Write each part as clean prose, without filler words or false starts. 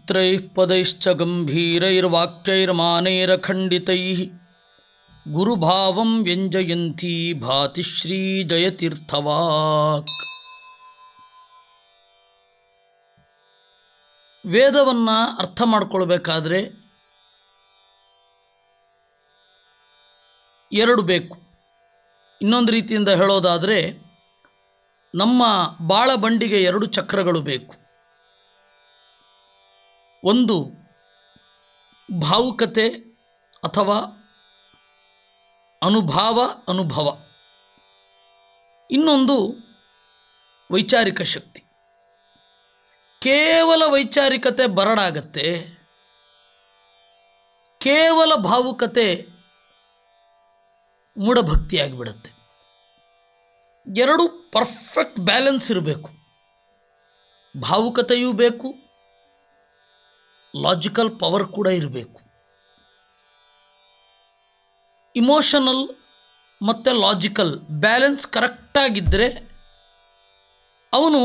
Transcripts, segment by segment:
ವಿಚಿತ್ರೈಃ ಪದೈಶ್ಚ ಗಂಭೀರೈರ್ವಾಕ್ಯೈರ್ಮಾನೈರಖಂಡಿತೈಃ ಗುರುಭಾವಂ ವ್ಯಂಜಯಂತಿ ಭಾತಿ ಶ್ರೀ ಜಯತೀರ್ಥವಾಕ್. ವೇದವನ್ನು ಅರ್ಥ ಮಾಡಿಕೊಳ್ಬೇಕಾದ್ರೆ ಎರಡು ಬೇಕು. ಇನ್ನೊಂದು ರೀತಿಯಿಂದ ಹೇಳೋದಾದರೆ ನಮ್ಮ ಬಾಳಬಂಡಿಗೆ ಎರಡು ಚಕ್ರಗಳು ಬೇಕು. ಒಂದು ಭಾವುಕತೆ ಅಥವಾ ಅನುಭವ, ಇನ್ನೊಂದು ವೈಚಾರಿಕ ಶಕ್ತಿ. ಕೇವಲ ವೈಚಾರಿಕತೆ ಬರಡಾಗತ್ತೆ, ಕೇವಲ ಭಾವುಕತೆ ಮೂಢಭಕ್ತಿಯಾಗಿಬಿಡುತ್ತೆ. ಎರಡು ಪರ್ಫೆಕ್ಟ್ ಬ್ಯಾಲೆನ್ಸ್ ಇರಬೇಕು. ಭಾವುಕತೆಯೂ ಬೇಕು, ಲಾಜಿಕಲ್ ಪವರ್ ಕೂಡ ಇರಬೇಕು. ಇಮೋಷನಲ್ ಮತ್ತು ಲಾಜಿಕಲ್ ಬ್ಯಾಲೆನ್ಸ್ ಕರೆಕ್ಟಾಗಿದ್ದರೆ ಅವನು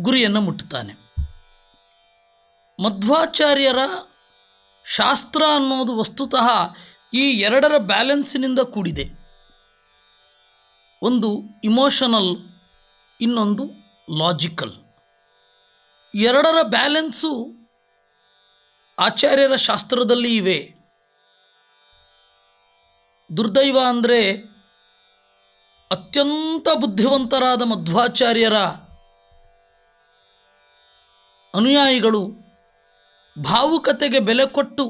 ಗುರಿಯನ್ನು ಮುಟ್ಟುತ್ತಾನೆ. ಮಧ್ವಾಚಾರ್ಯರ ಶಾಸ್ತ್ರ ಅನ್ನೋದು ವಸ್ತುತಃ ಈ ಎರಡರ ಬ್ಯಾಲೆನ್ಸಿನಿಂದ ಕೂಡಿದೆ. ಒಂದು ಇಮೋಷನಲ್, ಇನ್ನೊಂದು ಲಾಜಿಕಲ್. ಎರಡರ ಬ್ಯಾಲೆನ್ಸು ಆಚಾರ್ಯರ ಶಾಸ್ತ್ರದಲ್ಲಿ ಇವೆ. ದುರ್ದೈವ ಅಂದರೆ ಅತ್ಯಂತ ಬುದ್ಧಿವಂತರಾದ ಮಧ್ವಾಚಾರ್ಯರ ಅನುಯಾಯಿಗಳು ಭಾವುಕತೆಗೆ ಬೆಲೆ ಕೊಟ್ಟು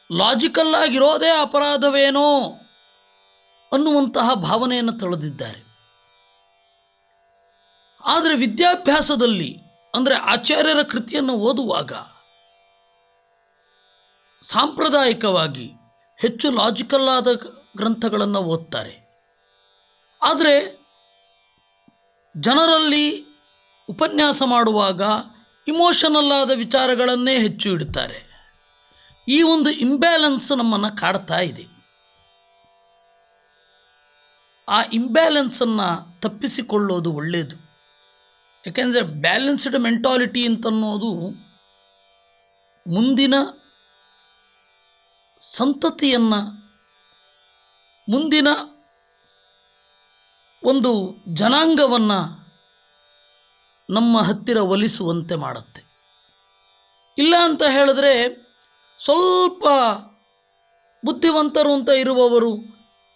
ಲಾಜಿಕಲ್ ಆಗಿರೋದೇ ಅಪರಾಧವೇನೋ ಅನ್ನುವಂತಹ ಭಾವನೆಯನ್ನು ತಳೆದಿದ್ದಾರೆ. ಆದರೆ ವಿದ್ಯಾಭ್ಯಾಸದಲ್ಲಿ ಅಂದರೆ ಆಚಾರ್ಯರ ಕೃತಿಯನ್ನು ಓದುವಾಗ ಸಾಂಪ್ರದಾಯಿಕವಾಗಿ ಹೆಚ್ಚು ಲಾಜಿಕಲ್ ಆದ ಗ್ರಂಥಗಳನ್ನು ಓದ್ತಾರೆ. ಆದರೆ ಜನರಲ್ಲಿ ಉಪನ್ಯಾಸ ಮಾಡುವಾಗ ಇಮೋಷನಲ್ ಆದ ವಿಚಾರಗಳನ್ನೇ ಹೆಚ್ಚು ಇಡುತ್ತಾರೆ. ಈ ಒಂದು ಇಂಬ್ಯಾಲೆನ್ಸ್ ನಮ್ಮನ್ನು ಕಾಡ್ತಾ ಇದೆ. ಆ ಇಂಬ್ಯಾಲೆನ್ಸನ್ನು ತಪ್ಪಿಸಿಕೊಳ್ಳೋದು ಒಳ್ಳೆಯದು. ಯಾಕೆಂದರೆ ಬ್ಯಾಲೆನ್ಸ್ಡ್ ಮೆಂಟಾಲಿಟಿ ಅಂತನ್ನೋದು ಮುಂದಿನ ಸಂತತಿಯನ್ನು, ಮುಂದಿನ ಒಂದು ಜನಾಂಗವನ್ನು ನಮ್ಮ ಹತ್ತಿರ ಒಲಿಸುವಂತೆ ಮಾಡುತ್ತೆ. ಇಲ್ಲ ಅಂತ ಹೇಳಿದ್ರೆ ಸ್ವಲ್ಪ ಬುದ್ಧಿವಂತರು ಅಂತ ಇರುವವರು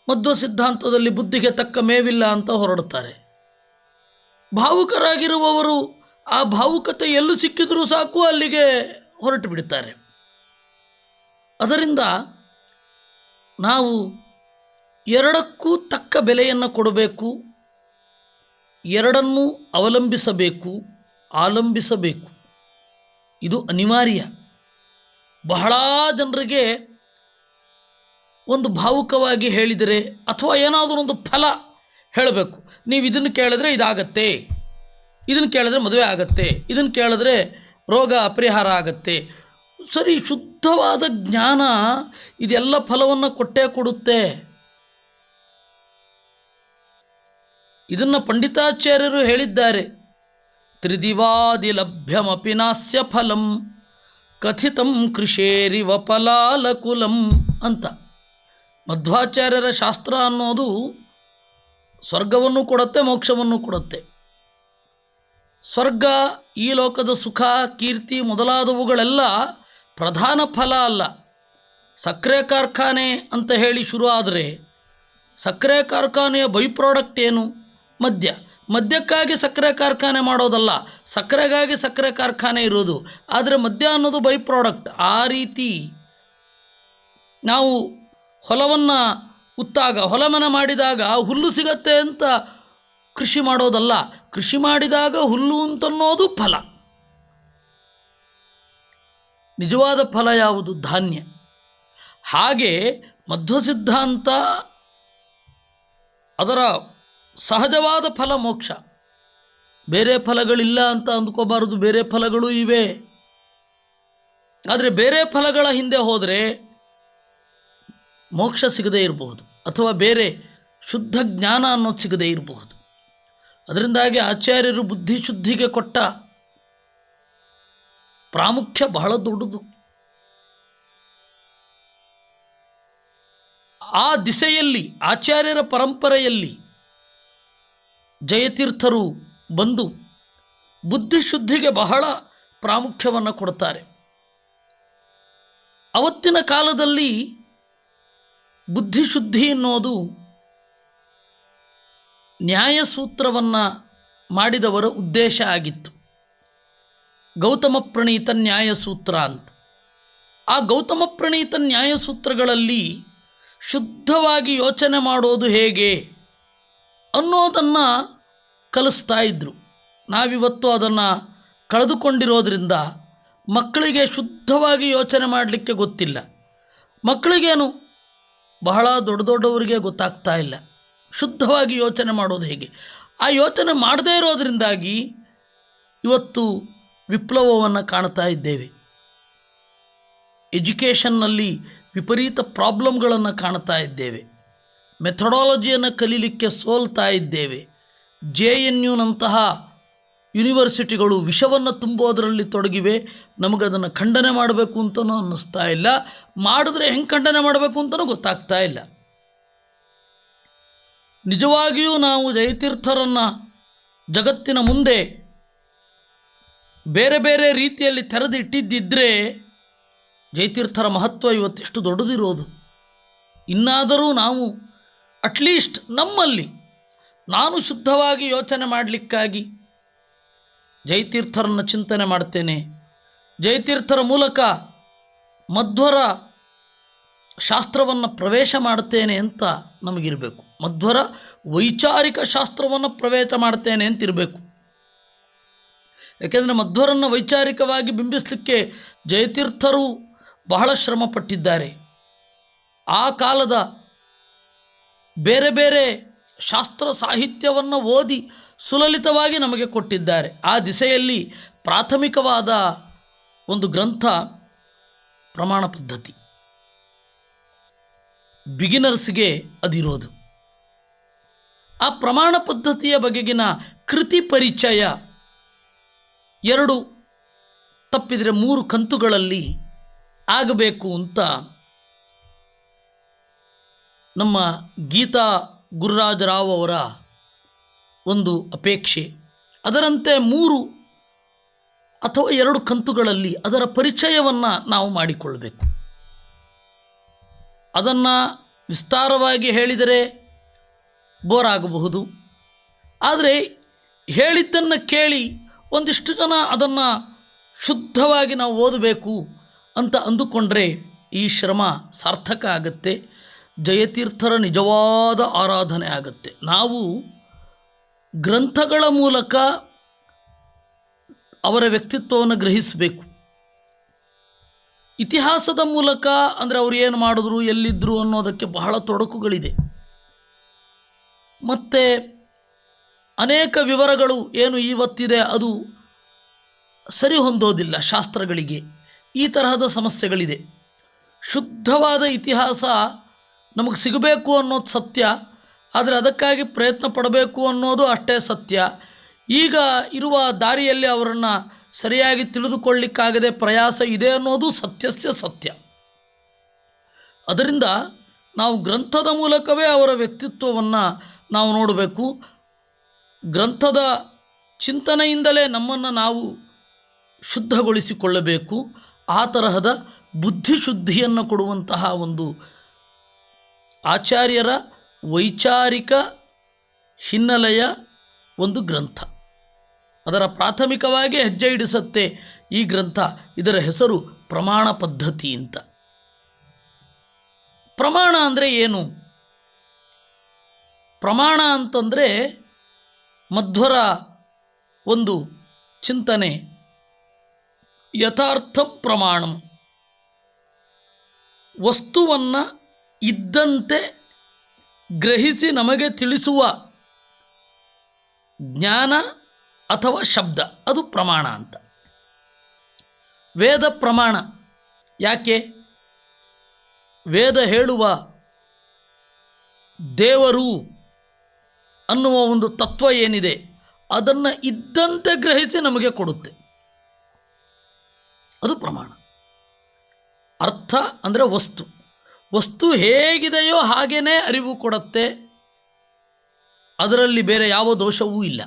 ಮಧ್ವ ಸಿದ್ಧಾಂತದಲ್ಲಿ ಬುದ್ಧಿಗೆ ತಕ್ಕ ಮೇವಿಲ್ಲ ಅಂತ ಹೊರಡುತ್ತಾರೆ. ಭಾವುಕರಾಗಿರುವವರು ಆ ಭಾವುಕತೆ ಎಲ್ಲೂ ಸಿಕ್ಕಿದರೂ ಸಾಕು ಅಲ್ಲಿಗೆ ಹೊರಟು ಬಿಡುತ್ತಾರೆ. ಅದರಿಂದ ನಾವು ಎರಡಕ್ಕೂ ತಕ್ಕ ಬೆಲೆಯನ್ನು ಕೊಡಬೇಕು, ಎರಡನ್ನೂ ಅವಲಂಬಿಸಬೇಕು, ಆಲಂಬಿಸಬೇಕು. ಇದು ಅನಿವಾರ್ಯ. ಬಹಳ ಜನರಿಗೆ ಒಂದು ಭಾವುಕವಾಗಿ ಹೇಳಿದರೆ ಅಥವಾ ಏನಾದರೂ ಒಂದು ಫಲ ಹೇಳಬೇಕು. ನೀವು ಇದನ್ನು ಕೇಳಿದ್ರೆ ಇದಾಗತ್ತೆ, ಇದನ್ನು ಕೇಳಿದ್ರೆ ಮದುವೆ ಆಗತ್ತೆ, ಇದನ್ನು ಕೇಳಿದ್ರೆ ರೋಗ ಪರಿಹಾರ ಆಗತ್ತೆ. ಸರಿ, ಶುದ್ಧವಾದ ಜ್ಞಾನ ಇದೆಲ್ಲ ಫಲವನ್ನು ಕೊಟ್ಟೇ ಕೊಡುತ್ತೆ. ಇದನ್ನು ಪಂಡಿತಾಚಾರ್ಯರು ಹೇಳಿದ್ದಾರೆ. ತ್ರಿದಿವಾದಿ ಲಭ್ಯಮಪಿ ನಾಸ್ಯ ಫಲಂ ಕಥಿತಂ ಕೃಷೇರಿವ ಫಲಾಲಕುಲಂ ಅಂತ. ಮಧ್ವಾಚಾರ್ಯರ ಶಾಸ್ತ್ರ ಅನ್ನೋದು ಸ್ವರ್ಗವನ್ನು ಕೊಡುತ್ತೆ, ಮೋಕ್ಷವನ್ನು ಕೊಡುತ್ತೆ. ಸ್ವರ್ಗ, ಈ ಲೋಕದ ಸುಖ, ಕೀರ್ತಿ ಮೊದಲಾದವುಗಳೆಲ್ಲ ಪ್ರಧಾನ ಫಲ ಅಲ್ಲ. ಸಕ್ಕರೆ ಕಾರ್ಖಾನೆ ಅಂತ ಹೇಳಿ ಶುರು ಆದರೆ ಸಕ್ಕರೆ ಕಾರ್ಖಾನೆಯ ಬೈ ಪ್ರಾಡಕ್ಟ್ ಏನು? ಮದ್ಯ. ಮದ್ಯಕ್ಕಾಗಿ ಸಕ್ಕರೆ ಕಾರ್ಖಾನೆ ಮಾಡೋದಲ್ಲ, ಸಕ್ಕರೆಗಾಗಿ ಸಕ್ಕರೆ ಕಾರ್ಖಾನೆ ಇರೋದು. ಆದರೆ ಮದ್ಯ ಅನ್ನೋದು ಬೈ ಪ್ರಾಡಕ್ಟ್. ಆ ರೀತಿ ನಾವು ಹೊಲವನ್ನು ಉತ್ತಾಗ, ಹೊಲಮನೆ ಮಾಡಿದಾಗ ಹುಲ್ಲು ಸಿಗತ್ತೆ ಅಂತ ಕೃಷಿ ಮಾಡೋದಲ್ಲ, ಕೃಷಿ ಮಾಡಿದಾಗ ಹುಲ್ಲು ಅಂತನ್ನೋದು ಫಲ. ನಿಜವಾದ ಫಲ ಯಾವುದು? ಧಾನ್ಯ. ಹಾಗೆ ಮಧ್ವ ಸಿದ್ಧಾಂತ ಅದರ ಸಹಜವಾದ ಫಲ ಮೋಕ್ಷ. ಬೇರೆ ಫಲಗಳಿಲ್ಲ ಅಂತ ಅಂದ್ಕೋಬಾರದು, ಬೇರೆ ಫಲಗಳು ಇವೆ. ಆದರೆ ಬೇರೆ ಫಲಗಳ ಹಿಂದೆ ಹೋದರೆ ಮೋಕ್ಷ ಸಿಗದೇ ಇರಬಹುದು, ಅಥವಾ ಬೇರೆ ಶುದ್ಧ ಜ್ಞಾನ ಅನ್ನೋದು ಸಿಗದೇ ಇರಬಹುದು. ಅದರಿಂದಾಗಿ ಆಚಾರ್ಯರು ಬುದ್ಧಿಶುದ್ಧಿಗೆ ಕೊಟ್ಟ ಪ್ರಾಮುಖ್ಯ ಬಹಳ ದೊಡ್ಡದು. ಆ ದಿಸೆಯಲ್ಲಿ ಆಚಾರ್ಯರ ಪರಂಪರೆಯಲ್ಲಿ ಜಯತೀರ್ಥರು ಬಂದು ಬುದ್ಧಿಶುದ್ಧಿಗೆ ಬಹಳ ಪ್ರಾಮುಖ್ಯವನ್ನು ಕೊಡ್ತಾರೆ. ಅವತ್ತಿನ ಕಾಲದಲ್ಲಿ ಬುದ್ಧಿಶುದ್ಧಿ ಎನ್ನುವುದು ನ್ಯಾಯಸೂತ್ರವನ್ನು ಮಾಡಿದವರ ಉದ್ದೇಶ ಆಗಿತ್ತು. ಗೌತಮ ಪ್ರಣೀತ ನ್ಯಾಯಸೂತ್ರ ಅಂತ. ಆ ಗೌತಮ ಪ್ರಣೀತ ನ್ಯಾಯಸೂತ್ರಗಳಲ್ಲಿ ಶುದ್ಧವಾಗಿ ಯೋಚನೆ ಮಾಡೋದು ಹೇಗೆ ಅನ್ನೋದನ್ನು ಕಲಿಸ್ತಾ ಇದ್ದರು. ನಾವಿವತ್ತು ಅದನ್ನು ಕಳೆದುಕೊಂಡಿರೋದ್ರಿಂದ ಮಕ್ಕಳಿಗೆ ಶುದ್ಧವಾಗಿ ಯೋಚನೆ ಮಾಡಲಿಕ್ಕೆ ಗೊತ್ತಿಲ್ಲ. ಮಕ್ಕಳಿಗೇನು ಬಹಳ ದೊಡ್ಡವರಿಗೆ ಗೊತ್ತಾಗ್ತಾ ಇಲ್ಲ ಶುದ್ಧವಾಗಿ ಯೋಚನೆ ಮಾಡೋದು ಹೇಗೆ. ಆ ಯೋಚನೆ ಮಾಡದೇ ಇರೋದರಿಂದಾಗಿ ಇವತ್ತು ವಿಪ್ಲವವನ್ನು ಕಾಣ್ತಾ ಇದ್ದೇವೆ. ಎಜುಕೇಷನ್ನಲ್ಲಿ ವಿಪರೀತ ಪ್ರಾಬ್ಲಮ್ಗಳನ್ನು ಕಾಣ್ತಾ ಇದ್ದೇವೆ. ಮೆಥಡಾಲಜಿಯನ್ನು ಕಲೀಲಿಕ್ಕೆ ಸೋಲ್ತಾ ಇದ್ದೇವೆ. JNUನಂತಹ ಯೂನಿವರ್ಸಿಟಿಗಳು ವಿಷವನ್ನು ತುಂಬೋದರಲ್ಲಿ ತೊಡಗಿವೆ. ನಮಗದನ್ನು ಖಂಡನೆ ಮಾಡಬೇಕು ಅಂತಲೂ ಅನ್ನಿಸ್ತಾ ಇಲ್ಲ. ಮಾಡಿದ್ರೆ ಹೆಂಗೆ ಖಂಡನೆ ಮಾಡಬೇಕು ಅಂತಲೂ ಗೊತ್ತಾಗ್ತಾ ಇಲ್ಲ. ನಿಜವಾಗಿಯೂ ನಾವು ಜಯತೀರ್ಥರನ್ನು ಜಗತ್ತಿನ ಮುಂದೆ ಬೇರೆ ಬೇರೆ ರೀತಿಯಲ್ಲಿ ತೆರೆದಿಟ್ಟಿದ್ದಿದ್ದರೆ ಜಯತೀರ್ಥರ ಮಹತ್ವ ಇವತ್ತೆಷ್ಟು ದೊಡ್ಡದಿರೋದು. ಇನ್ನಾದರೂ ನಾವು ಅಟ್ಲೀಸ್ಟ್ ನಮ್ಮಲ್ಲಿ ನಾನು ಶುದ್ಧವಾಗಿ ಯೋಚನೆ ಮಾಡಲಿಕ್ಕಾಗಿ ಜಯತೀರ್ಥರನ್ನು ಚಿಂತನೆ ಮಾಡ್ತೇನೆ. ಜಯತೀರ್ಥರ ಮೂಲಕ ಮಧ್ವರ ಶಾಸ್ತ್ರವನ್ನು ಪ್ರವೇಶ ಮಾಡ್ತೇನೆ ಅಂತ ನಮಗಿರಬೇಕು. ಮಧ್ವರ ವೈಚಾರಿಕ ಶಾಸ್ತ್ರವನ್ನು ಪ್ರವೇಶ ಮಾಡ್ತೇನೆ ಅಂತಿರಬೇಕು. ಯಾಕೆಂದರೆ ಮಧ್ವರನ್ನು ವೈಚಾರಿಕವಾಗಿ ಬಿಂಬಿಸಲಿಕ್ಕೆ ಜಯತೀರ್ಥರು ಬಹಳ ಶ್ರಮ ಪಟ್ಟಿದ್ದಾರೆ. ಆ ಕಾಲದ ಬೇರೆ ಬೇರೆ ಶಾಸ್ತ್ರ ಸಾಹಿತ್ಯವನ್ನು ಓದಿ ಸುಲಲಿತವಾಗಿ ನಮಗೆ ಕೊಟ್ಟಿದ್ದಾರೆ. ಆ ದಿಸೆಯಲ್ಲಿ ಪ್ರಾಥಮಿಕವಾದ ಒಂದು ಗ್ರಂಥ ಪ್ರಮಾಣ ಪದ್ಧತಿ. ಬಿಗಿನರ್ಸ್ಗೆ ಅದಿರೋದು. ಆ ಪ್ರಮಾಣ ಪದ್ಧತಿಯ ಬಗೆಗಿನ ಕೃತಿ ಪರಿಚಯ 2 ತಪ್ಪಿದರೆ 3 ಕಂತುಗಳಲ್ಲಿ ಆಗಬೇಕು ಅಂತ ನಮ್ಮ ಗೀತಾ ಗುರುರಾಜರಾವ್ ಅವರ ಒಂದು ಅಪೇಕ್ಷೆ. ಅದರಂತೆ 3 ಅಥವಾ 2 ಕಂತುಗಳಲ್ಲಿ ಅದರ ಪರಿಚಯವನ್ನು ನಾವು ಮಾಡಿಕೊಳ್ಳಬೇಕು. ಅದನ್ನು ವಿಸ್ತಾರವಾಗಿ ಹೇಳಿದರೆ ಬೋರ್ ಆಗಬಹುದು. ಆದರೆ ಹೇಳಿದ್ದನ್ನು ಕೇಳಿ ಒಂದಿಷ್ಟು ಜನ ಅದನ್ನು ಶುದ್ಧವಾಗಿ ನಾವು ಓದಬೇಕು ಅಂತ ಅಂದುಕೊಂಡ್ರೆ ಈ ಶ್ರಮ ಸಾರ್ಥಕ ಆಗುತ್ತೆ. ಜಯತೀರ್ಥರ ನಿಜವಾದ ಆರಾಧನೆ ಆಗುತ್ತೆ. ನಾವು ಗ್ರಂಥಗಳ ಮೂಲಕ ಅವರ ವ್ಯಕ್ತಿತ್ವವನ್ನು ಗ್ರಹಿಸಬೇಕು. ಇತಿಹಾಸದ ಮೂಲಕ ಅಂದರೆ ಅವರು ಏನು ಮಾಡಿದ್ರು, ಎಲ್ಲಿದ್ದರು ಅನ್ನೋದಕ್ಕೆ ಬಹಳ ತೊಡಕುಗಳಿದೆ. ಮತ್ತು ಅನೇಕ ವಿವರಗಳು ಏನು ಇವತ್ತಿದೆ ಅದು ಸರಿ ಹೊಂದೋದಿಲ್ಲ ಶಾಸ್ತ್ರಗಳಿಗೆ. ಈ ತರಹದ ಸಮಸ್ಯೆಗಳಿದೆ. ಶುದ್ಧವಾದ ಇತಿಹಾಸ ನಮಗೆ ಸಿಗಬೇಕು ಅನ್ನೋದು ಸತ್ಯ. ಆದರೆ ಅದಕ್ಕಾಗಿ ಪ್ರಯತ್ನ ಪಡಬೇಕು ಅನ್ನೋದು ಅಷ್ಟೇ ಸತ್ಯ. ಈಗ ಇರುವ ದಾರಿಯಲ್ಲಿ ಅವರನ್ನು ಸರಿಯಾಗಿ ತಿಳಿದುಕೊಳ್ಳಿಕ್ಕಾಗದೆ ಪ್ರಯಾಸ ಇದೆ ಅನ್ನೋದು ಸತ್ಯಸ್ಯ ಸತ್ಯ. ಅದರಿಂದ ನಾವು ಗ್ರಂಥದ ಮೂಲಕವೇ ಅವರ ವ್ಯಕ್ತಿತ್ವವನ್ನು ನಾವು ನೋಡಬೇಕು. ಗ್ರಂಥದ ಚಿಂತನೆಯಿಂದಲೇ ನಮ್ಮನ್ನು ನಾವು ಶುದ್ಧಗೊಳಿಸಿಕೊಳ್ಳಬೇಕು. ಆ ತರಹದ ಬುದ್ಧಿಶುದ್ಧಿಯನ್ನು ಕೊಡುವಂತಹ ಒಂದು ಆಚಾರ್ಯರ ವೈಚಾರಿಕ ಹಿನ್ನೆಲೆಯ ಒಂದು ಗ್ರಂಥ. ಅದರ ಪ್ರಾಥಮಿಕವಾಗಿ ಹೆಜ್ಜೆ ಇಡಿಸುತ್ತೆ ಈ ಗ್ರಂಥ. ಇದರ ಹೆಸರು ಪ್ರಮಾಣ ಪದ್ಧತಿ ಅಂತ. ಪ್ರಮಾಣ ಅಂದರೆ ಏನು? ಪ್ರಮಾಣ ಅಂತಂದರೆ ಮಧ್ವರ ಒಂದು ಚಿಂತನೆ. ಯಥಾರ್ಥಂ ಪ್ರಮಾಣಂ, ವಸ್ತುವನ್ನು ಇದ್ದಂತೆ ಗ್ರಹಿಸಿ ನಮಗೆ ತಿಳಿಸುವ ಜ್ಞಾನ ಅಥವಾ ಶಬ್ದ, ಅದು ಪ್ರಮಾಣ ಅಂತ. ವೇದ ಪ್ರಮಾಣ. ಯಾಕೆ? ವೇದ ಹೇಳುವ ದೇವರು ಅನ್ನುವ ಒಂದು ತತ್ವ ಏನಿದೆ ಅದನ್ನು ಇದ್ದಂತೆ ಗ್ರಹಿಸಿ ನಮಗೆ ಕೊಡುತ್ತೆ. ಅದು ಪ್ರಮಾಣ. ಅರ್ಥ ಅಂದರೆ ವಸ್ತು, ವಸ್ತು ಹೇಗಿದೆಯೋ ಹಾಗೇ ಅರಿವು ಕೊಡುತ್ತೆ, ಅದರಲ್ಲಿ ಬೇರೆ ಯಾವ ದೋಷವೂ ಇಲ್ಲ.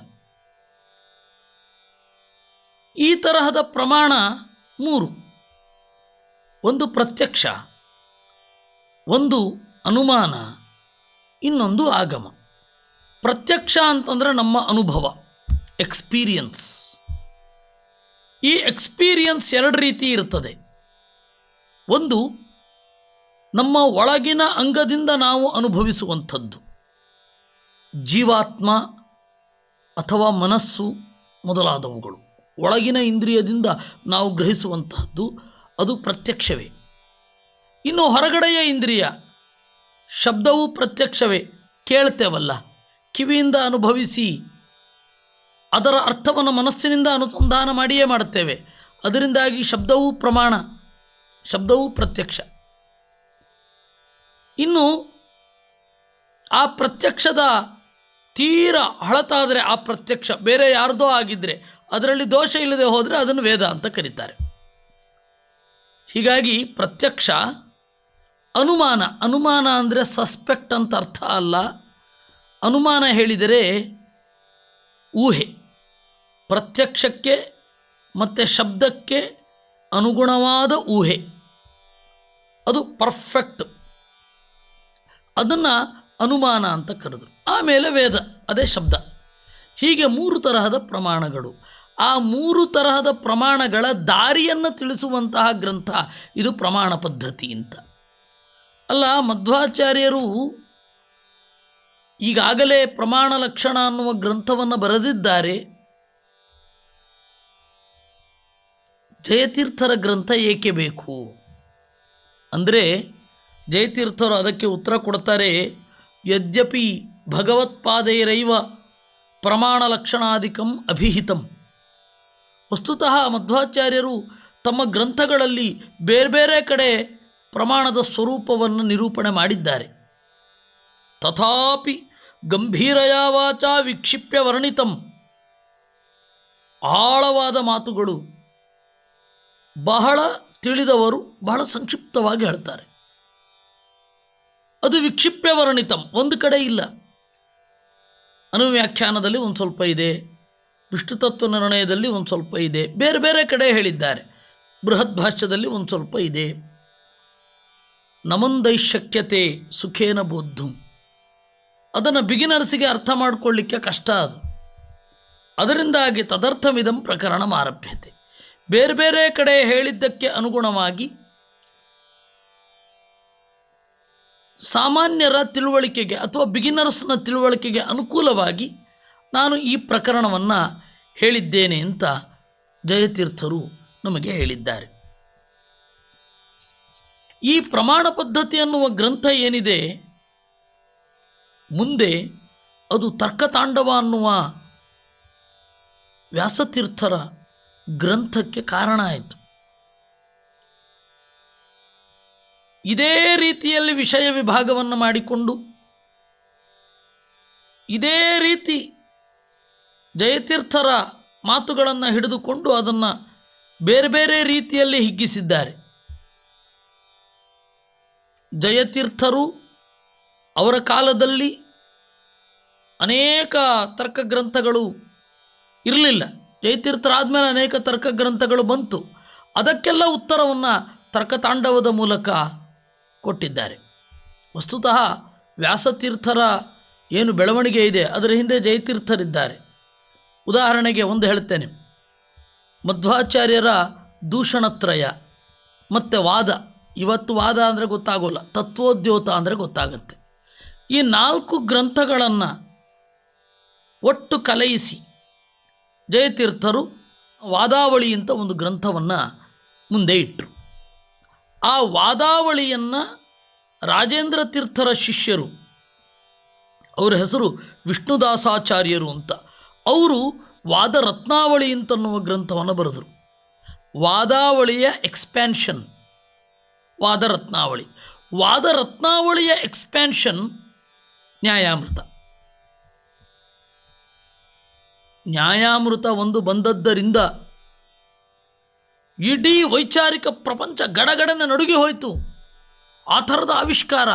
ಈ ತರಹದ ಪ್ರಮಾಣ 3: ಒಂದು ಪ್ರತ್ಯಕ್ಷ, ಒಂದು ಅನುಮಾನ, ಇನ್ನೊಂದು ಆಗಮ. ಪ್ರತ್ಯಕ್ಷ ಅಂತಂದರೆ ನಮ್ಮ ಅನುಭವ, ಎಕ್ಸ್ಪೀರಿಯನ್ಸ್. ಈ ಎಕ್ಸ್ಪೀರಿಯನ್ಸ್ 2 ರೀತಿ ಇರ್ತದೆ. ಒಂದು ನಮ್ಮ ಒಳಗಿನ ಅಂಗದಿಂದ ನಾವು ಅನುಭವಿಸುವಂಥದ್ದು, ಜೀವಾತ್ಮ ಅಥವಾ ಮನಸ್ಸು ಮೊದಲಾದವುಗಳು. ಒಳಗಿನ ಇಂದ್ರಿಯದಿಂದ ನಾವು ಗ್ರಹಿಸುವಂತಹದ್ದು, ಅದು ಪ್ರತ್ಯಕ್ಷವೇ. ಇನ್ನು ಹೊರಗಡೆಯ ಇಂದ್ರಿಯ, ಶಬ್ದವೂ ಪ್ರತ್ಯಕ್ಷವೇ, ಕೇಳ್ತೇವಲ್ಲ, ಕಿವಿಯಿಂದ ಅನುಭವಿಸಿ ಅದರ ಅರ್ಥವನ್ನು ಮನಸ್ಸಿನಿಂದ ಅನುಸಂಧಾನ ಮಾಡಿಯೇ ಮಾಡುತ್ತೇವೆ. ಅದರಿಂದಾಗಿ ಶಬ್ದವೂ ಪ್ರಮಾಣ, ಶಬ್ದವೂ ಪ್ರತ್ಯಕ್ಷ. ಇನ್ನು ಆ ಪ್ರತ್ಯಕ್ಷದ ತೀರ ಹಳತಾದರೆ, ಆ ಪ್ರತ್ಯಕ್ಷ ಬೇರೆ ಯಾರ್ದೋ ಆಗಿದ್ದರೆ, ಅದರಲ್ಲಿ ದೋಷ ಇಲ್ಲದೆ ಹೋದರೆ ಅದನ್ನು ವೇದ ಅಂತ ಕರೀತಾರೆ. ಹೀಗಾಗಿ ಪ್ರತ್ಯಕ್ಷ. ಅನುಮಾನ, ಅನುಮಾನ ಅಂದರೆ ಸಸ್ಪೆಕ್ಟ್ ಅಂತ ಅರ್ಥ ಅಲ್ಲ. ಅನುಮಾನ ಹೇಳಿದರೆ ಊಹೆ. ಪ್ರತ್ಯಕ್ಷಕ್ಕೆ ಮತ್ತು ಶಬ್ದಕ್ಕೆ ಅನುಗುಣವಾದ ಊಹೆ, ಅದು ಪರ್ಫೆಕ್ಟ್. ಅದನ್ನು ಅನುಮಾನ ಅಂತ ಕರೆದರು. ಆಮೇಲೆ ವೇದ, ಅದೇ ಶಬ್ದ. ಹೀಗೆ 3 ತರಹದ ಪ್ರಮಾಣಗಳು. ಆ 3 ತರಹದ ಪ್ರಮಾಣಗಳ ದಾರಿಯನ್ನು ತಿಳಿಸುವಂತಹ ಗ್ರಂಥ ಇದು ಪ್ರಮಾಣ ಪದ್ಧತಿ ಅಂತ. ಅಲ್ಲ, ಮಧ್ವಾಚಾರ್ಯರು ಈಗಾಗಲೇ ಪ್ರಮಾಣ ಲಕ್ಷಣ ಅನ್ನುವ ಗ್ರಂಥವನ್ನು ಬರೆದಿದ್ದಾರೆ. ಜಯತೀರ್ಥರ ಗ್ರಂಥ ಏಕೆ ಬೇಕು ಅಂದರೆ, ಜಯತೀರ್ಥರು ಅದಕ್ಕೆ ಉತ್ತರ ಕೊಡ್ತಾರೆ. ಯದ್ಯಪಿ ಭಗವತ್ಪಾದೈರೈವ ಪ್ರಮಾಣ ಲಕ್ಷಣಾಧಿಕಂ ಅಭಿಹಿತಂ. ವಸ್ತುತಃ ಮಧ್ವಾಚಾರ್ಯರು ತಮ್ಮ ಗ್ರಂಥಗಳಲ್ಲಿ ಬೇರೆ ಬೇರೆ ಕಡೆ ಪ್ರಮಾಣದ ಸ್ವರೂಪವನ್ನು ನಿರೂಪಣೆ ಮಾಡಿದ್ದಾರೆ. ತಥಾಪಿ ಗಂಭೀರಯಾ ವಾಚಾ ವಿಕ್ಷಿಪ್ಯ ವರ್ಣಿತಂ. ಆಳವಾದ ಮಾತುಗಳು ಬಹಳ ತಿಳಿದವರು ಬಹಳ ಸಂಕ್ಷಿಪ್ತವಾಗಿ ಹೇಳ್ತಾರೆ. ಅದು ವಿಕ್ಷಿಪ್ಯ ವರ್ಣಿತಂ, ಒಂದು ಕಡೆ ಇಲ್ಲ. ಅನುವ್ಯಾಖ್ಯಾನದಲ್ಲಿ ಒಂದು ಸ್ವಲ್ಪ ಇದೆ, ವಿಷ್ಣುತತ್ವ ನಿರ್ಣಯದಲ್ಲಿ ಒಂದು ಸ್ವಲ್ಪ ಇದೆ, ಬೇರೆ ಬೇರೆ ಕಡೆ ಹೇಳಿದ್ದಾರೆ. ಬೃಹತ್ ಭಾಷ್ಯದಲ್ಲಿ ಒಂದು ಸ್ವಲ್ಪ ಇದೆ. ನಮಂದೈಶಕ್ಯತೆ ಸುಖೇನ ಬೋದ್ಧುಂ. ಅದನ್ನು ಬಿಗಿನರ್ಸಿಗೆ ಅರ್ಥ ಮಾಡಿಕೊಳ್ಳಿಕ್ಕೆ ಕಷ್ಟ ಅದು. ಅದರಿಂದಾಗಿ ತದರ್ಥಮಿದಂ ಪ್ರಕರಣ ಆರಭ್ಯತೆ. ಬೇರೆ ಬೇರೆ ಕಡೆ ಹೇಳಿದ್ದಕ್ಕೆ ಅನುಗುಣವಾಗಿ ಸಾಮಾನ್ಯರ ತಿಳುವಳಿಕೆಗೆ ಅಥವಾ ಬಿಗಿನರ್ಸ್ನ ತಿಳುವಳಿಕೆಗೆ ಅನುಕೂಲವಾಗಿ ನಾನು ಈ ಪ್ರಕರಣವನ್ನು ಹೇಳಿದ್ದೇನೆ ಅಂತ ಜಯತೀರ್ಥರು ನಮಗೆ ಹೇಳಿದ್ದಾರೆ. ಈ ಪ್ರಮಾಣ ಪದ್ಧತಿ ಅನ್ನುವ ಗ್ರಂಥ ಏನಿದೆ, ಮುಂದೆ ಅದು ತರ್ಕತಾಂಡವ ಅನ್ನುವ ವ್ಯಾಸತೀರ್ಥರ ಗ್ರಂಥಕ್ಕೆ ಕಾರಣ ಆಯಿತು. ಇದೇ ರೀತಿಯಲ್ಲಿ ವಿಷಯ ವಿಭಾಗವನ್ನು ಮಾಡಿಕೊಂಡು ಇದೇ ರೀತಿ ಜಯತೀರ್ಥರ ಮಾತುಗಳನ್ನು ಹಿಡಿದುಕೊಂಡು ಅದನ್ನು ಬೇರೆ ಬೇರೆ ರೀತಿಯಲ್ಲಿ ಹಿಗ್ಗಿಸಿದ್ದಾರೆ. ಜಯತೀರ್ಥರು ಅವರ ಕಾಲದಲ್ಲಿ ಅನೇಕ ತರ್ಕ ಗ್ರಂಥಗಳು ಇರಲಿಲ್ಲ. ಜಯತೀರ್ಥರಾದಮೇಲೆ ಅನೇಕ ತರ್ಕ ಗ್ರಂಥಗಳು ಬಂತು. ಅದಕ್ಕೆಲ್ಲ ಉತ್ತರವನ್ನು ತರ್ಕತಾಂಡವದ ಮೂಲಕ ಕೊಟ್ಟಿದ್ದಾರೆ. ವಸ್ತುತಃ ವ್ಯಾಸತೀರ್ಥರ ಏನು ಬೆಳವಣಿಗೆ ಇದೆ ಅದರ ಹಿಂದೆ ಜಯತೀರ್ಥರಿದ್ದಾರೆ. ಉದಾಹರಣೆಗೆ ಒಂದು ಹೇಳ್ತೇನೆ. ಮಧ್ವಾಚಾರ್ಯರ ದೂಷಣತ್ರಯ ಮತ್ತು ವಾದ, ಇವತ್ತು ವಾದ ಅಂದರೆ ಗೊತ್ತಾಗೋಲ್ಲ, ತತ್ವೋದ್ಯೋತ ಅಂದರೆ ಗೊತ್ತಾಗುತ್ತೆ. ಈ 4 ಗ್ರಂಥಗಳನ್ನು ಒಟ್ಟು ಕಲಯಿಸಿ ಜಯತೀರ್ಥರು ವಾದಾವಳಿ ಅಂತ ಒಂದು ಗ್ರಂಥವನ್ನು ಮುಂದೆ ಇಟ್ಟರು. ಆ ವಾದಾವಳಿಯನ್ನು ರಾಜೇಂದ್ರ ತೀರ್ಥರ ಶಿಷ್ಯರು, ಅವರ ಹೆಸರು ವಿಷ್ಣುದಾಸಾಚಾರ್ಯರು ಅಂತ, ಅವರು ವಾದರತ್ನಾವಳಿ ಅಂತನ್ನುವ ಗ್ರಂಥವನ್ನು ಬರೆದರು. ವಾದಾವಳಿಯ ಎಕ್ಸ್ಪ್ಯಾನ್ಷನ್ ವಾದರತ್ನಾವಳಿ. ವಾದರತ್ನಾವಳಿಯ ಎಕ್ಸ್ಪ್ಯಾನ್ಷನ್ ನ್ಯಾಯಾಮೃತ. ನ್ಯಾಯಾಮೃತ ಒಂದು ಬಂದದ್ದರಿಂದ ಇಡೀ ವೈಚಾರಿಕ ಪ್ರಪಂಚ ಗಡಗಡನೆ ನಡುಗಿ ಹೋಯಿತು. ಆ ಥರದ ಆವಿಷ್ಕಾರ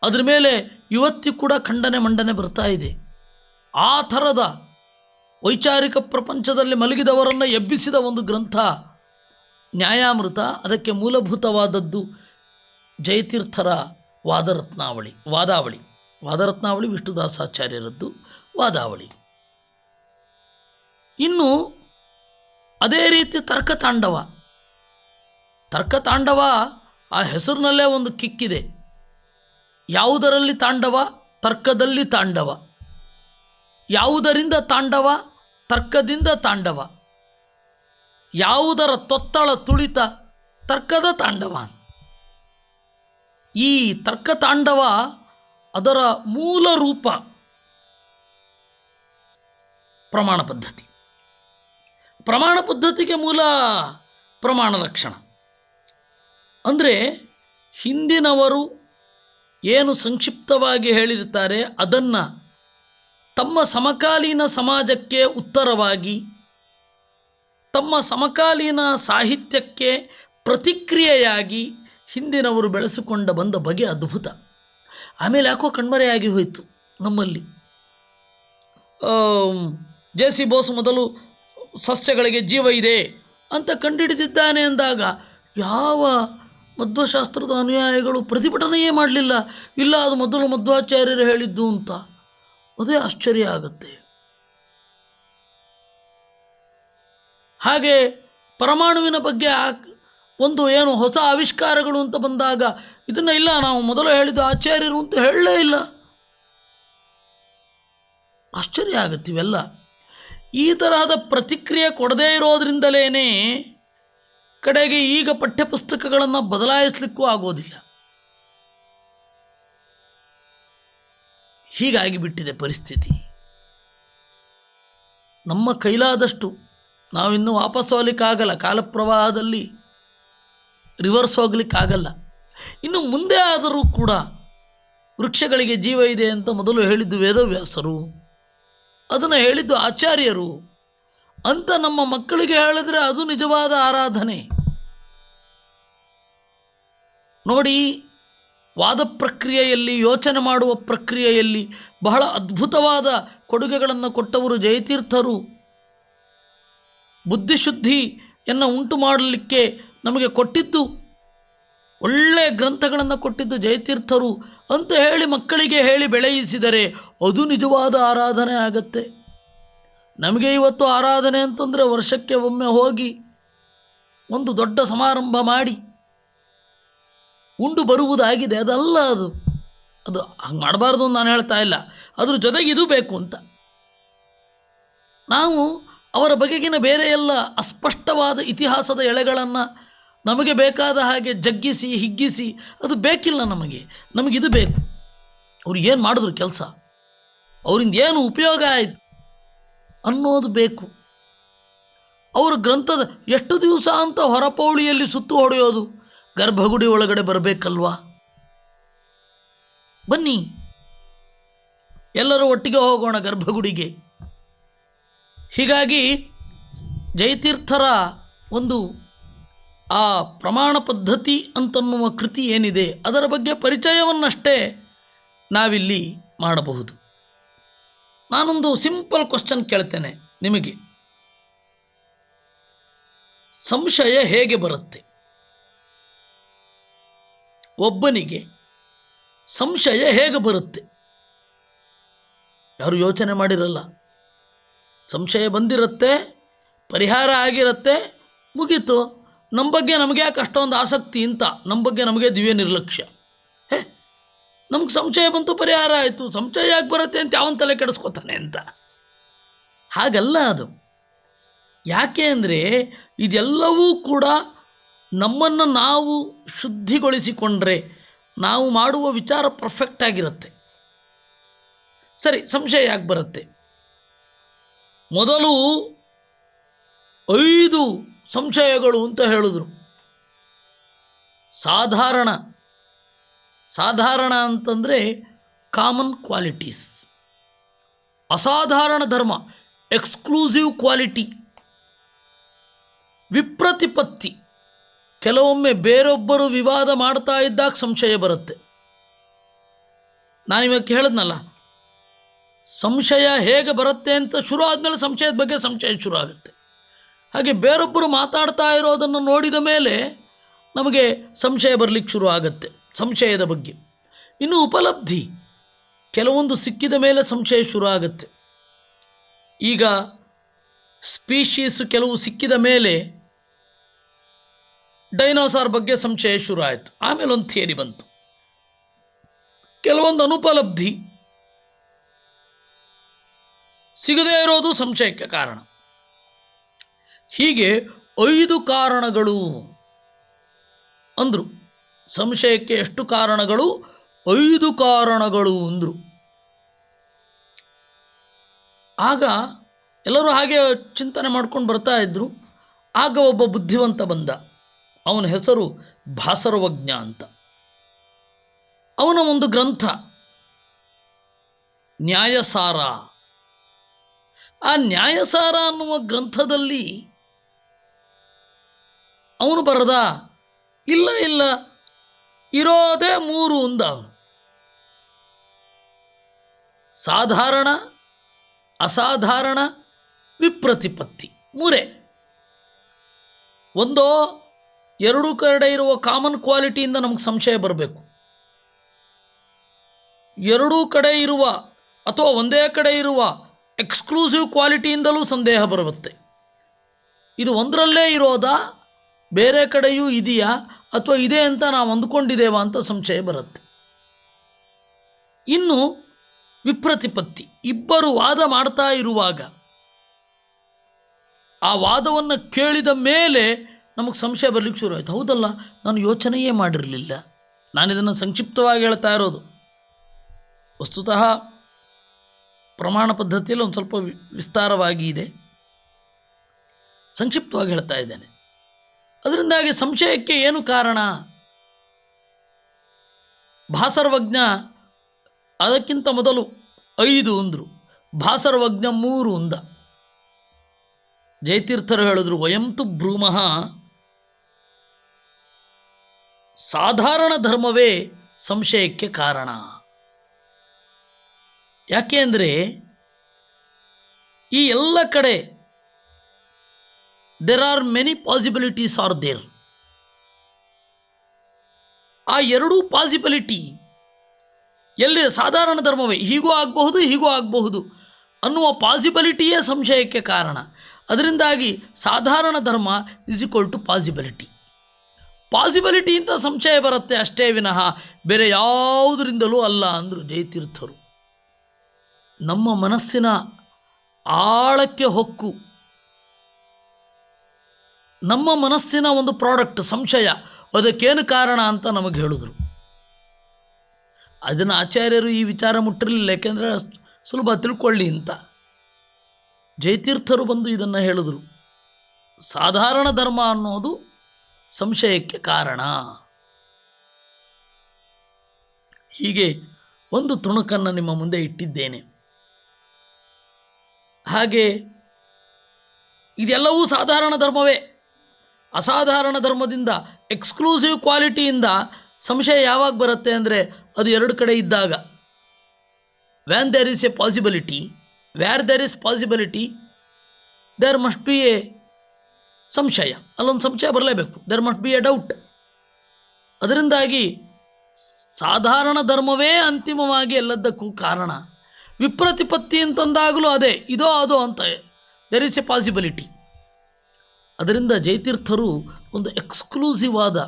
ಅದ್ರ ಮೇಲೆ ಇವತ್ತಿಗೂ ಕೂಡ ಖಂಡನೆ ಮಂಡನೆ ಬರ್ತಾ ಇದೆ. ಆ ಥರದ ವೈಚಾರಿಕ ಪ್ರಪಂಚದಲ್ಲಿ ಮಲಗಿದವರನ್ನು ಎಬ್ಬಿಸಿದ ಒಂದು ಗ್ರಂಥ ನ್ಯಾಯಾಮೃತ. ಅದಕ್ಕೆ ಮೂಲಭೂತವಾದದ್ದು ಜಯತೀರ್ಥರ ವಾದಾವಳಿ ವಿಷ್ಣುದಾಸಾಚಾರ್ಯರದ್ದು ವಾದಾವಳಿ. ಇನ್ನು ಅದೇ ರೀತಿ ತರ್ಕತಾಂಡವ ಆ ಹೆಸರಿನಲ್ಲೇ ಒಂದು ಕಿಕ್ಕಿದೆ. ಯಾವುದರಲ್ಲಿ ತಾಂಡವ? ತರ್ಕದಲ್ಲಿ ತಾಂಡವ. ಯಾವುದರಿಂದ ತಾಂಡವ? ತರ್ಕದಿಂದ ತಾಂಡವ. ಯಾವುದರ ತೊತ್ತಳ ತುಳಿತ? ತರ್ಕದ ತಾಂಡವ. ಈ ತರ್ಕತಾಂಡವ ಅದರ ಮೂಲ ರೂಪ ಪ್ರಮಾಣ ಪದ್ಧತಿ. ಪ್ರಮಾಣ ಪದ್ಧತಿಗೆ ಮೂಲ ಪ್ರಮಾಣ ಲಕ್ಷಣ. ಅಂದರೆ ಹಿಂದಿನವರು ಏನು ಸಂಕ್ಷಿಪ್ತವಾಗಿ ಹೇಳಿರ್ತಾರೆ ಅದನ್ನು ತಮ್ಮ ಸಮಕಾಲೀನ ಸಮಾಜಕ್ಕೆ ಉತ್ತರವಾಗಿ, ತಮ್ಮ ಸಮಕಾಲೀನ ಸಾಹಿತ್ಯಕ್ಕೆ ಪ್ರತಿಕ್ರಿಯೆಯಾಗಿ ಹಿಂದಿನವರು ಬೆಳೆಸಿಕೊಂಡ ಬಂದ ಬಗೆ ಅದ್ಭುತ. ಆಮೇಲೆ ಯಾಕೋ ಕಣ್ಮರೆಯಾಗಿ ಹೋಯಿತು ನಮ್ಮಲ್ಲಿ. ಜೆ.ಸಿ. ಬೋಸ್ ಮೊದಲು ಸಸ್ಯಗಳಿಗೆ ಜೀವ ಇದೆ ಅಂತ ಕಂಡುಹಿಡಿದಿದ್ದಾನೆ ಅಂದಾಗ ಯಾವ ಮಧ್ವಶಾಸ್ತ್ರದ ಅನುಯಾಯಿಗಳು ಪ್ರತಿಭಟನೆಯೇ ಮಾಡಲಿಲ್ಲ. ಇಲ್ಲ, ಅದು ಮೊದಲು ಮಧ್ವಾಚಾರ್ಯರು ಹೇಳಿದ್ದು ಅಂತ. ಅದೇ ಆಶ್ಚರ್ಯ ಆಗುತ್ತೆ. ಹಾಗೆ ಪರಮಾಣುವಿನ ಬಗ್ಗೆ ಒಂದು ಏನು ಹೊಸ ಆವಿಷ್ಕಾರಗಳು ಅಂತ ಬಂದಾಗ ಇದನ್ನು ಇಲ್ಲ, ನಾವು ಮೊದಲು ಹೇಳಿದ್ದು ಆಚಾರ್ಯರು ಅಂತ ಹೇಳಲೇ ಇಲ್ಲ. ಆಶ್ಚರ್ಯ ಆಗುತ್ತೆ ಇವೆಲ್ಲ. ಈ ತರಹದ ಪ್ರತಿಕ್ರಿಯೆ ಕೊಡದೇ ಇರೋದ್ರಿಂದಲೇ ಕಡೆಗೆ ಈಗ ಪಠ್ಯಪುಸ್ತಕಗಳನ್ನು ಬದಲಾಯಿಸಲಿಕ್ಕೂ ಆಗೋದಿಲ್ಲ. ಹೀಗಾಗಿ ಬಿಟ್ಟಿದೆ ಪರಿಸ್ಥಿತಿ. ನಮ್ಮ ಕೈಲಾದಷ್ಟು ನಾವಿನ್ನೂ ವಾಪಸ್ ಹೋಗ್ಲಿಕ್ಕಾಗಲ್ಲ, ಕಾಲಪ್ರವಾಹದಲ್ಲಿ ರಿವರ್ಸ್ ಹೋಗ್ಲಿಕ್ಕಾಗಲ್ಲ. ಇನ್ನು ಮುಂದೆ ಆದರೂ ಕೂಡ ವೃಕ್ಷಗಳಿಗೆ ಜೀವ ಇದೆ ಅಂತ ಮೊದಲು ಹೇಳಿದ್ದು ವೇದವ್ಯಾಸರು, ಅದನ್ನು ಹೇಳಿದ್ದು ಆಚಾರ್ಯರು ಅಂತ ನಮ್ಮ ಮಕ್ಕಳಿಗೆ ಹೇಳಿದ್ರೆ ಅದು ನಿಜವಾದ ಆರಾಧನೆ. ನೋಡಿ, ವಾದ ಪ್ರಕ್ರಿಯೆಯಲ್ಲಿ, ಯೋಚನೆ ಮಾಡುವ ಪ್ರಕ್ರಿಯೆಯಲ್ಲಿ ಬಹಳ ಅದ್ಭುತವಾದ ಕೊಡುಗೆಗಳನ್ನು ಕೊಟ್ಟವರು ಜಯತೀರ್ಥರು. ಬುದ್ಧಿಶುದ್ಧಿಯನ್ನು ಉಂಟು ಮಾಡಲಿಕ್ಕೆ ನಮಗೆ ಕೊಟ್ಟಿದ್ದು, ಒಳ್ಳೆಯ ಗ್ರಂಥಗಳನ್ನು ಕೊಟ್ಟಿದ್ದು ಜಯತೀರ್ಥರು ಅಂತ ಹೇಳಿ ಮಕ್ಕಳಿಗೆ ಹೇಳಿ ಬೆಳೆಯಿಸಿದರೆ ಅದು ನಿಜವಾದ ಆರಾಧನೆ ಆಗತ್ತೆ. ನಮಗೆ ಇವತ್ತು ಆರಾಧನೆ ಅಂತಂದರೆ ವರ್ಷಕ್ಕೆ ಒಮ್ಮೆ ಹೋಗಿ ಒಂದು ದೊಡ್ಡ ಸಮಾರಂಭ ಮಾಡಿ ಉಂಡು ಬರುವುದಾಗಿದೆ. ಅದಲ್ಲ, ಅದು ಹಂಗೆ ಮಾಡಬಾರ್ದು ಅಂತ ನಾನು ಹೇಳ್ತಾ ಇಲ್ಲ. ಅದ್ರ ಜೊತೆಗೆ ಇದು ಬೇಕು ಅಂತ ನಾವು ಅವರ ಬಗೆಗಿನ ಬೇರೆ ಎಲ್ಲ ಅಸ್ಪಷ್ಟವಾದ ಇತಿಹಾಸದ ಎಳೆಗಳನ್ನು ನಮಗೆ ಬೇಕಾದ ಹಾಗೆ ಜಗ್ಗಿಸಿ ಹಿಗ್ಗಿಸಿ ಅದು ಬೇಕಿಲ್ಲ. ನಮಗಿದು ಬೇಕು. ಅವ್ರು ಏನು ಮಾಡಿದ್ರು ಕೆಲಸ, ಅವರಿಂದ ಏನು ಉಪಯೋಗ ಆಯಿತು ಅನ್ನೋದು ಬೇಕು. ಅವರು ಗ್ರಂಥದ ಎಷ್ಟು ದಿವಸ ಅಂತ ಹೊರಪೌಳಿಯಲ್ಲಿ ಸುತ್ತು ಹೊಡೆಯೋದು, ಗರ್ಭಗುಡಿ ಒಳಗಡೆ ಬರಬೇಕಲ್ವಾ? ಬನ್ನಿ, ಎಲ್ಲರೂ ಒಟ್ಟಿಗೆ ಹೋಗೋಣ ಗರ್ಭಗುಡಿಗೆ. ಹೀಗಾಗಿ ಜಯತೀರ್ಥರ ಒಂದು ಆ ಪ್ರಮಾಣ ಪದ್ಧತಿ ಅಂತನ್ನುವ ಕೃತಿ ಏನಿದೆ ಅದರ ಬಗ್ಗೆ ಪರಿಚಯವನ್ನಷ್ಟೇ ನಾವಿಲ್ಲಿ ಮಾಡಬಹುದು. ನಾನೊಂದು ಸಿಂಪಲ್ ಕ್ವಶನ್ ಕೇಳ್ತೇನೆ ನಿಮಗೆ. ಸಂಶಯ ಹೇಗೆ ಬರುತ್ತೆ? ಒಬ್ಬನಿಗೆ ಸಂಶಯ ಹೇಗೆ ಬರುತ್ತೆ? ಯಾರು ಯೋಚನೆ ಮಾಡಿರಲ್ಲ. ಸಂಶಯ ಬಂದಿರುತ್ತೆ, ಪರಿಹಾರ ಆಗಿರುತ್ತೆ, ಮುಗೀತು. ನಮ್ಮ ಬಗ್ಗೆ ನಮಗೆ ಯಾಕೆ ಅಷ್ಟೊಂದು ಆಸಕ್ತಿ ಅಂತ, ನಮ್ಮ ಬಗ್ಗೆ ನಮಗೆ ದಿವ್ಯ ನಿರ್ಲಕ್ಷ್ಯ. ನಮ್ಗೆ ಸಂಶಯ ಬಂತು, ಪರಿಹಾರ ಆಯಿತು, ಸಂಶಯ ಯಾಕೆ ಬರುತ್ತೆ ಅಂತ ಯಾವನ ತಲೆ ಕೆಡಿಸ್ಕೊತಾನೆ ಅಂತ. ಹಾಗಲ್ಲ ಅದು. ಯಾಕೆ ಅಂದರೆ ಇದೆಲ್ಲವೂ ಕೂಡ ನಮ್ಮನ್ನು ನಾವು ಶುದ್ಧಿಗೊಳಿಸಿಕೊಂಡ್ರೆ ನಾವು ಮಾಡುವ ವಿಚಾರ ಪರ್ಫೆಕ್ಟ್ ಆಗಿರುತ್ತೆ. ಸರಿ, ಸಂಶಯ ಯಾಕೆ ಬರುತ್ತೆ? ಮೊದಲು 5 ಸಂಶಯಗಳು ಅಂತ ಹೇಳಿದ್ರು. ಸಾಧಾರಣ ಅಂತಂದರೆ ಕಾಮನ್ ಕ್ವಾಲಿಟೀಸ್, ಅಸಾಧಾರಣ ಧರ್ಮ ಎಕ್ಸ್ಕ್ಲೂಸಿವ್ ಕ್ವಾಲಿಟಿ, ವಿಪ್ರತಿಪತ್ತಿ, ಕೆಲವೊಮ್ಮೆ ಬೇರೊಬ್ಬರು ವಿವಾದ ಮಾಡ್ತಾ ಇದ್ದಾಗ ಸಂಶಯ ಬರುತ್ತೆ. ನಾನಿವಾಗ ಹೇಳಿದ್ನಲ್ಲ, ಸಂಶಯ ಹೇಗೆ ಬರುತ್ತೆ ಅಂತ ಶುರು ಆದಮೇಲೆ ಸಂಶಯದ ಬಗ್ಗೆ ಸಂಶಯ ಶುರು ಆಗುತ್ತೆ. ಹಾಗೆ ಬೇರೊಬ್ಬರು ಮಾತಾಡ್ತಾ ಇರೋದನ್ನು ನೋಡಿದ ಮೇಲೆ ನಮಗೆ ಸಂಶಯ ಬರಲಿಕ್ಕೆ ಶುರು ಆಗುತ್ತೆ ಸಂಶಯದ ಬಗ್ಗೆ. ಇನ್ನು ಉಪಲಬ್ಧಿ, ಕೆಲವೊಂದು ಸಿಕ್ಕಿದ ಮೇಲೆ ಸಂಶಯ ಶುರು ಆಗುತ್ತೆ. ಈಗ ಸ್ಪೀಶೀಸ್ ಕೆಲವು ಸಿಕ್ಕಿದ ಮೇಲೆ ಡೈನೋಸಾರ್ ಬಗ್ಗೆ ಸಂಶಯ ಶುರು ಆಯಿತು. ಆಮೇಲೆ ಒಂದು ಥಿಯರಿ ಬಂತು. ಕೆಲವೊಂದು ಅನುಪಲಬ್ಧಿ ಸಿಗದೇ ಇರೋದು ಸಂಶಯಕ್ಕೆ ಕಾರಣ. ಹೀಗೆ 5 ಕಾರಣಗಳು ಅಂದರು. ಸಂಶಯಕ್ಕೆ ಎಷ್ಟು ಕಾರಣಗಳು? 5 ಕಾರಣಗಳು ಅಂದರು. ಆಗ ಎಲ್ಲರೂ ಹಾಗೆ ಚಿಂತನೆ ಮಾಡ್ಕೊಂಡು ಬರ್ತಾ ಇದ್ದರು. ಆಗ ಒಬ್ಬ ಬುದ್ಧಿವಂತ ಬಂದ. ಅವನ ಹೆಸರು ಭಾಸರವಜ್ಞ ಅಂತ. ಅವನ ಒಂದು ಗ್ರಂಥ ನ್ಯಾಯಸಾರ. ಆ ನ್ಯಾಯಸಾರ ಅನ್ನುವ ಗ್ರಂಥದಲ್ಲಿ ಅವನು ಬರೆದ, ಇಲ್ಲ ಇರೋದೇ 3 ಅಂದ ಅವನು. ಸಾಧಾರಣ, ಅಸಾಧಾರಣ, ವಿಪ್ರತಿಪತ್ತಿ, 3. ಒಂದೋ 2 ಕಡೆ ಇರುವ ಕಾಮನ್ ಕ್ವಾಲಿಟಿಯಿಂದ ನಮಗೆ ಸಂಶಯ ಬರಬೇಕು. 2 ಕಡೆ ಇರುವ ಅಥವಾ ಒಂದೇ ಕಡೆ ಇರುವ ಎಕ್ಸ್ಕ್ಲೂಸಿವ್ ಕ್ವಾಲಿಟಿಯಿಂದಲೂ ಸಂದೇಹ ಬರುತ್ತೆ. ಇದು ಒಂದರಲ್ಲೇ ಇರೋದಾ, ಬೇರೆ ಕಡೆಯೂ ಇದೆಯಾ, ಅಥವಾ ಇದೆ ಅಂತ ನಾವು ಅಂದುಕೊಂಡಿದ್ದೇವಾ ಅಂತ ಸಂಶಯ ಬರುತ್ತೆ. ಇನ್ನು ವಿಪ್ರತಿಪತ್ತಿ, ಇಬ್ಬರು ವಾದ ಮಾಡ್ತಾ ಇರುವಾಗ ಆ ವಾದವನ್ನು ಕೇಳಿದ ಮೇಲೆ ನಮಗೆ ಸಂಶಯ ಬರಲಿಕ್ಕೆ ಶುರು ಆಯಿತು. ಹೌದಲ್ಲ, ನಾನು ಯೋಚನೆಯೇ ಮಾಡಿರಲಿಲ್ಲ. ನಾನಿದನ್ನು ಸಂಕ್ಷಿಪ್ತವಾಗಿ ಹೇಳ್ತಾ ಇರೋದು. ವಸ್ತುತಃ ಪ್ರಮಾಣ ಪದ್ಧತಿಯಲ್ಲಿ ಒಂದು ಸ್ವಲ್ಪ ವಿಸ್ತಾರವಾಗಿ ಇದೆ, ಸಂಕ್ಷಿಪ್ತವಾಗಿ ಹೇಳ್ತಾ ಇದ್ದೇನೆ. ಅದರಿಂದಾಗಿ ಸಂಶಯಕ್ಕೆ ಏನು ಕಾರಣ? ಭಾಸರವಜ್ಞ ಅದಕ್ಕಿಂತ ಮೊದಲು 5 ಅಂದರು, ಭಾಸರವಜ್ಞ 3 ಅಂದ. ಜಯತೀರ್ಥರು ಹೇಳಿದ್ರು, ವಯಂತು ಭ್ರೂಮಃ ಸಾಧಾರಣ ಧರ್ಮವೇ ಸಂಶಯಕ್ಕೆ ಕಾರಣ. ಯಾಕೆ ಅಂದರೆ ಈ ಎಲ್ಲ ಕಡೆ there are many possibilities are there. ಆ 2 ಪಾಸಿಬಿಲಿಟಿ ಎಲ್ಲಿ ಸಾಧಾರಣ ಧರ್ಮವೇ, ಹೀಗೂ ಆಗಬಹುದು ಹೀಗೂ ಆಗಬಹುದು ಅನ್ನುವ ಪಾಸಿಬಿಲಿಟಿಯೇ ಸಂಶಯಕ್ಕೆ ಕಾರಣ. ಅದರಿಂದಾಗಿ ಸಾಧಾರಣ ಧರ್ಮ ಇಸ್ ಈಕ್ವಲ್ ಟು ಪಾಸಿಬಿಲಿಟಿ. ಪಾಸಿಬಿಲಿಟಿಯಿಂದ ಸಂಶಯ ಬರುತ್ತೆ ಅಷ್ಟೇ ವಿನಃ ಬೇರೆ ಯಾವುದರಿಂದಲೂ ಅಲ್ಲ ಅಂದರು ಜಯತೀರ್ಥರು. ನಮ್ಮ ಮನಸ್ಸಿನ ಆಳಕ್ಕೆ ಹೊಕ್ಕು, ನಮ್ಮ ಮನಸ್ಸಿನ ಒಂದು ಪ್ರಾಡಕ್ಟ್ ಸಂಶಯ, ಅದಕ್ಕೇನು ಕಾರಣ ಅಂತ ನಮಗೆ ಹೇಳಿದ್ರು. ಅದನ್ನು ಆಚಾರ್ಯರು ಈ ವಿಚಾರ ಮುಟ್ಟಿರಲಿಲ್ಲ, ಯಾಕೆಂದರೆ ಸುಲಭ ತಿಳ್ಕೊಳ್ಳಿ ಅಂತ. ಜಯತೀರ್ಥರು ಬಂದು ಇದನ್ನು ಹೇಳಿದ್ರು, ಸಾಧಾರಣ ಧರ್ಮ ಅನ್ನೋದು ಸಂಶಯಕ್ಕೆ ಕಾರಣ. ಹೀಗೆ ಒಂದು ತುಣುಕನ್ನು ನಿಮ್ಮ ಮುಂದೆ ಇಟ್ಟಿದ್ದೇನೆ. ಹಾಗೆ ಇದೆಲ್ಲವೂ ಸಾಧಾರಣ ಧರ್ಮವೇ. ಅಸಾಧಾರಣ ಧರ್ಮದಿಂದ, ಎಕ್ಸ್ಕ್ಲೂಸಿವ್ ಕ್ವಾಲಿಟಿಯಿಂದ ಸಂಶಯ ಯಾವಾಗ ಬರುತ್ತೆ ಅಂದರೆ ಅದು 2 ಕಡೆ ಇದ್ದಾಗ. When there is a possibility, where there is possibility there must be a ಸಂಶಯ. ಅಲ್ಲೊಂದು ಸಂಶಯ ಬರಲೇಬೇಕು, there must be a doubt. ಅದರಿಂದಾಗಿ ಸಾಧಾರಣ ಧರ್ಮವೇ ಅಂತಿಮವಾಗಿ ಎಲ್ಲದಕ್ಕೂ ಕಾರಣ. ವಿಪ್ರತಿಪತ್ತಿ ಅಂತಂದಾಗಲೂ ಅದೇ, ಇದೋ ಅದೋ ಅಂತ ದೇರ್ ಈಸ್ ಎ ಪಾಸಿಬಿಲಿಟಿ. ಅದರಿಂದ ಜಯತೀರ್ಥರು ಒಂದು ಎಕ್ಸ್ಕ್ಲೂಸಿವ್ ಆದ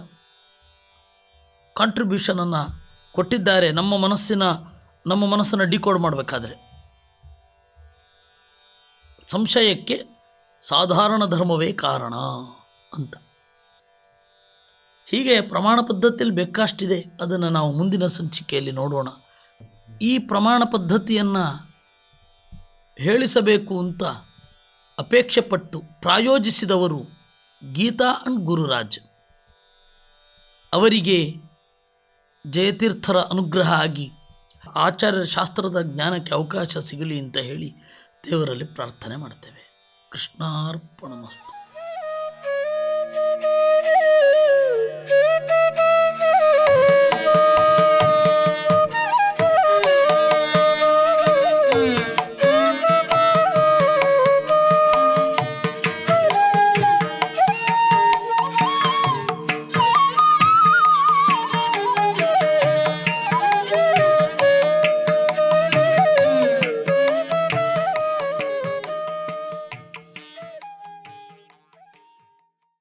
ಕಾಂಟ್ರಿಬ್ಯೂಷನನ್ನು ಕೊಟ್ಟಿದ್ದಾರೆ ನಮ್ಮ ಮನಸ್ಸನ್ನು ಡಿಕೋಡ್ ಮಾಡಬೇಕಾದ್ರೆ. ಸಂಶಯಕ್ಕೆ ಸಾಧಾರಣ ಧರ್ಮವೇ ಕಾರಣ ಅಂತ. ಹೀಗೆ ಪ್ರಮಾಣ ಪದ್ಧತಿಯಲ್ಲಿ ಬೇಕಷ್ಟಿದೆ, ಅದನ್ನು ನಾವು ಮುಂದಿನ ಸಂಚಿಕೆಯಲ್ಲಿ ನೋಡೋಣ. ಈ ಪ್ರಮಾಣ ಪದ್ಧತಿಯನ್ನು ಹೇಳಿಸಬೇಕು ಅಂತ ಅಪೇಕ್ಷೆ ಪಟ್ಟು ಪ್ರಾಯೋಜಿಸಿದವರು ಗೀತಾ ಅಂಡ್ ಗುರುರಾಜ್. ಅವರಿಗೆ ಜಯತೀರ್ಥರ ಅನುಗ್ರಹ ಆಗಿ ಆಚಾರ್ಯ ಶಾಸ್ತ್ರದ ಜ್ಞಾನಕ್ಕೆ ಅವಕಾಶ ಸಿಗಲಿ ಅಂತ ಹೇಳಿ ದೇವರಲ್ಲಿ ಪ್ರಾರ್ಥನೆ ಮಾಡ್ತೇವೆ. ಕೃಷ್ಣಾರ್ಪಣಮಸ್ತು.